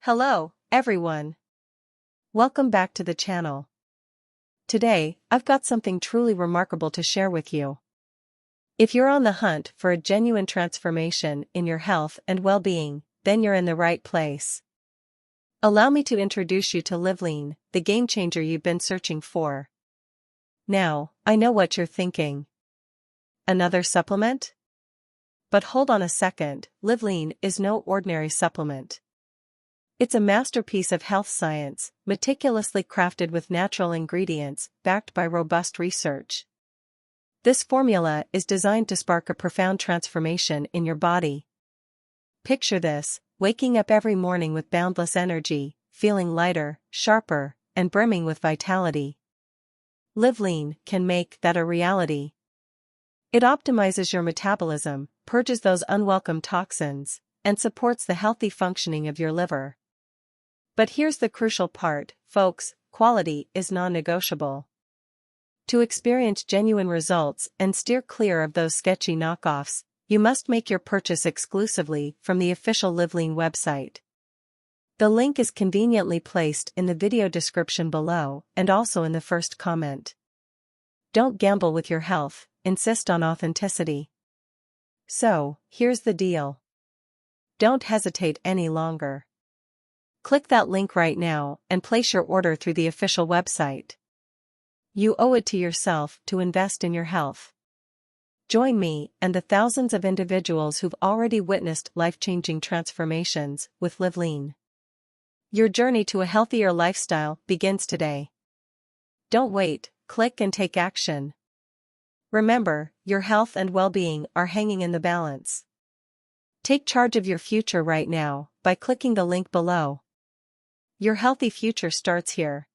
Hello, everyone. Welcome back to the channel. Today, I've got something truly remarkable to share with you. If you're on the hunt for a genuine transformation in your health and well-being, then you're in the right place. Allow me to introduce you to LivLean, the game changer you've been searching for. Now, I know what you're thinking. Another supplement? But hold on a second, LivLean is no ordinary supplement. It's a masterpiece of health science, meticulously crafted with natural ingredients, backed by robust research. This formula is designed to spark a profound transformation in your body. Picture this, waking up every morning with boundless energy, feeling lighter, sharper, and brimming with vitality. LivLean can make that a reality. It optimizes your metabolism, purges those unwelcome toxins, and supports the healthy functioning of your liver. But here's the crucial part, folks, quality is non-negotiable. To experience genuine results and steer clear of those sketchy knockoffs, you must make your purchase exclusively from the official LivLean website. The link is conveniently placed in the video description below and also in the first comment. Don't gamble with your health, insist on authenticity. So, here's the deal. Don't hesitate any longer. Click that link right now and place your order through the official website. You owe it to yourself to invest in your health. Join me and the thousands of individuals who've already witnessed life-changing transformations with LivLean. Your journey to a healthier lifestyle begins today. Don't wait, click and take action. Remember, your health and well-being are hanging in the balance. Take charge of your future right now by clicking the link below. Your healthy future starts here.